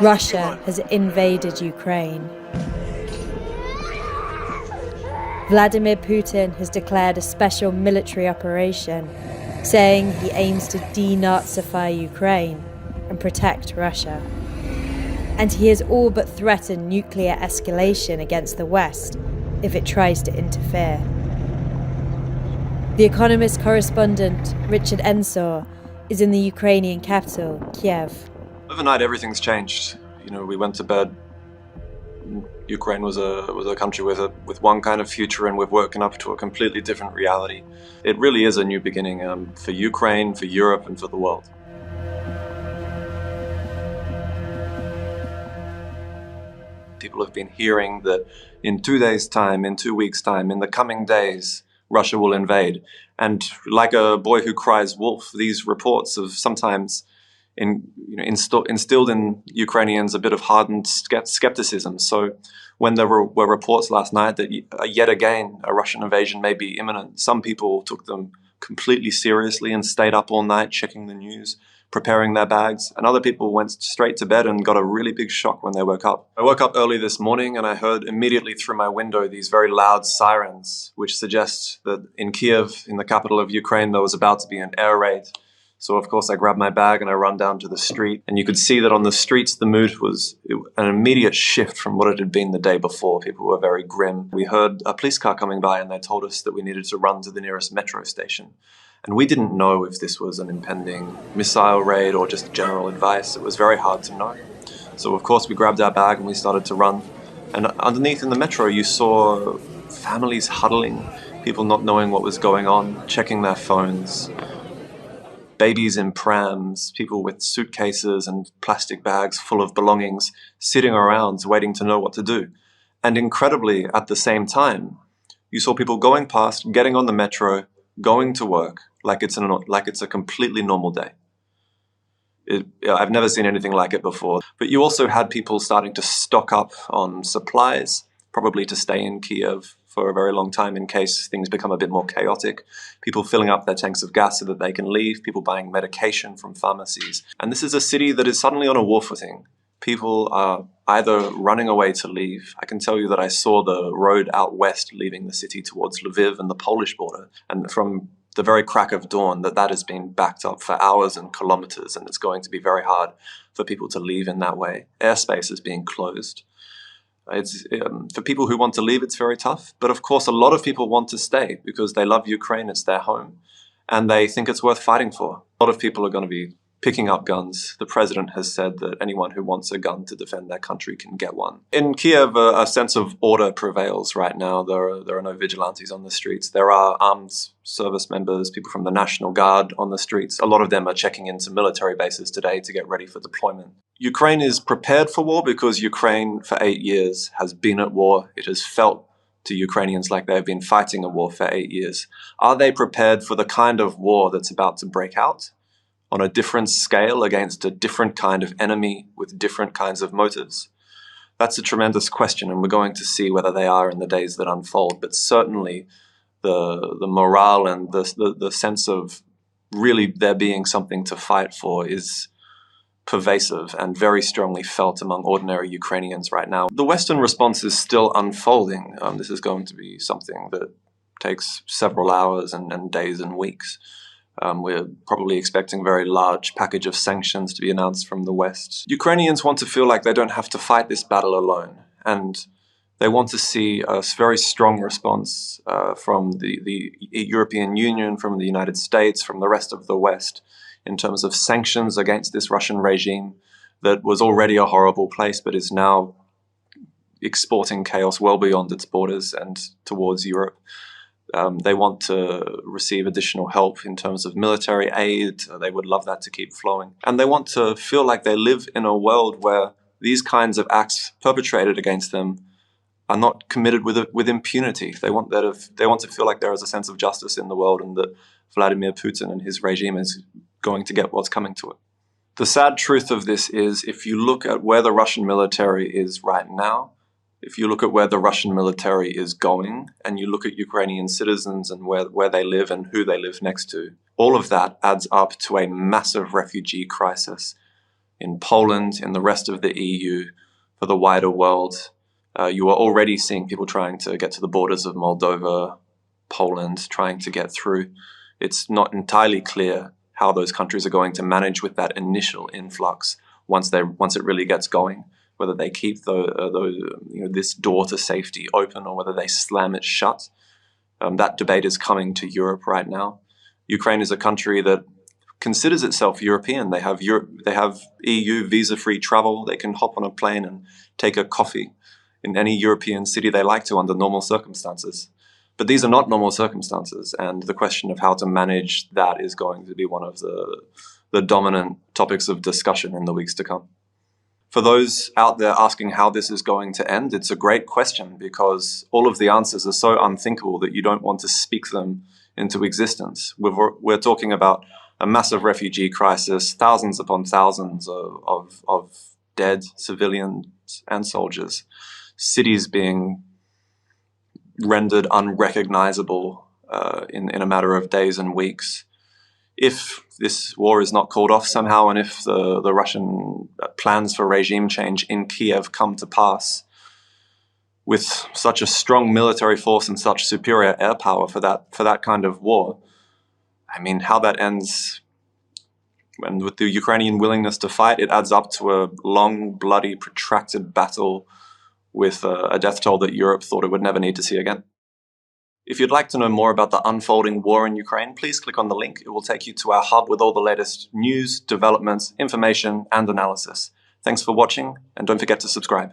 Russia has invaded Ukraine. Vladimir Putin has declared a special military operation, saying he aims to denazify Ukraine and protect Russia. And he has all but threatened nuclear escalation against the West if it tries to interfere. The Economist correspondent Richard Ensor is in the Ukrainian capital, Kiev. Overnight, everything's changed. We went to bed. Ukraine was a country with one kind of future, and we've woken up to a completely different reality. It really is a new beginning for Ukraine, for Europe, and for the world. People have been hearing that in 2 days' time, in 2 weeks' time, in the coming days, Russia will invade. And like a boy who cries wolf, these reports have sometimes instilled in Ukrainians a bit of hardened skepticism. So when there were reports last night that yet again a Russian invasion may be imminent, some people took them completely seriously and stayed up all night checking the news, preparing their bags, and other people went straight to bed and got a really big shock when they woke up. I woke up early this morning and I heard immediately through my window these very loud sirens, which suggest that in Kiev, in the capital of Ukraine, there was about to be an air raid. So of course I grabbed my bag and I run down to the street, and you could see that on the streets the mood was an immediate shift from what it had been the day before. People were very grim. We heard a police car coming by and they told us that we needed to run to the nearest metro station. And we didn't know if this was an impending missile raid or just general advice. It was very hard to know. So of course we grabbed our bag and we started to run. And underneath in the metro you saw families huddling, people not knowing what was going on, checking their phones, babies in prams, people with suitcases and plastic bags full of belongings, sitting around waiting to know what to do. And incredibly, at the same time, you saw people going past, getting on the metro, going to work like it's a completely normal day. I've never seen anything like it before. But you also had people starting to stock up on supplies, probably to stay in Kiev for a very long time in case things become a bit more chaotic. People filling up their tanks of gas so that they can leave, people buying medication from pharmacies. And this is a city that is suddenly on a war footing. People are either running away to leave. I can tell you that I saw the road out west leaving the city towards Lviv and the Polish border. And from the very crack of dawn, that has been backed up for hours and kilometers, and it's going to be very hard for people to leave in that way. Airspace is being closed. It's for people who want to leave, it's very tough. But of course, a lot of people want to stay because they love Ukraine, it's their home, and they think it's worth fighting for. A lot of people are going to be picking up guns. The president has said that anyone who wants a gun to defend their country can get one. In Kiev, a sense of order prevails right now. There are no vigilantes on the streets. There are armed service members, people from the National Guard on the streets. A lot of them are checking into military bases today to get ready for deployment. Ukraine is prepared for war because Ukraine for 8 years has been at war. It has felt to Ukrainians like they have been fighting a war for 8 years. Are they prepared for the kind of war that's about to break out on a different scale against a different kind of enemy with different kinds of motives? That's a tremendous question, and we're going to see whether they are in the days that unfold. But certainly the morale and the sense of really there being something to fight for is pervasive and very strongly felt among ordinary Ukrainians right now. The Western response is still unfolding. This is going to be something that takes several hours and days and weeks. We're probably expecting a very large package of sanctions to be announced from the West. Ukrainians want to feel like they don't have to fight this battle alone, and they want to see a very strong response from the European Union, from the United States, from the rest of the West in terms of sanctions against this Russian regime that was already a horrible place but is now exporting chaos well beyond its borders and towards Europe. They want to receive additional help in terms of military aid. They would love that to keep flowing. And they want to feel like they live in a world where these kinds of acts perpetrated against them are not committed with impunity. They want to feel like there is a sense of justice in the world, and that Vladimir Putin and his regime is going to get what's coming to it. The sad truth of this is, if you look at where the Russian military is right now, if you look at where the Russian military is going, and you look at Ukrainian citizens and where they live and who they live next to, all of that adds up to a massive refugee crisis in Poland, in the rest of the EU, for the wider world. You are already seeing people trying to get to the borders of Moldova, Poland, trying to get through. It's not entirely clear how those countries are going to manage with that initial influx once it really gets going, whether they keep this door to safety open or whether they slam it shut. That debate is coming to Europe right now. Ukraine is a country that considers itself European. They have EU visa-free travel. They can hop on a plane and take a coffee in any European city they like to under normal circumstances. But these are not normal circumstances, and the question of how to manage that is going to be one of the dominant topics of discussion in the weeks to come. For those out there asking how this is going to end, it's a great question because all of the answers are so unthinkable that you don't want to speak them into existence. We're talking about a massive refugee crisis, thousands upon thousands of dead civilians and soldiers, cities being rendered unrecognizable in a matter of days and weeks. If this war is not called off somehow, and if the Russian plans for regime change in Kiev come to pass, with such a strong military force and such superior air power for that kind of war, I mean, how that ends, and with the Ukrainian willingness to fight, it adds up to a long, bloody, protracted battle with a death toll that Europe thought it would never need to see again. If you'd like to know more about the unfolding war in Ukraine, please click on the link. It will take you to our hub with all the latest news, developments, information, and analysis. Thanks for watching, and don't forget to subscribe.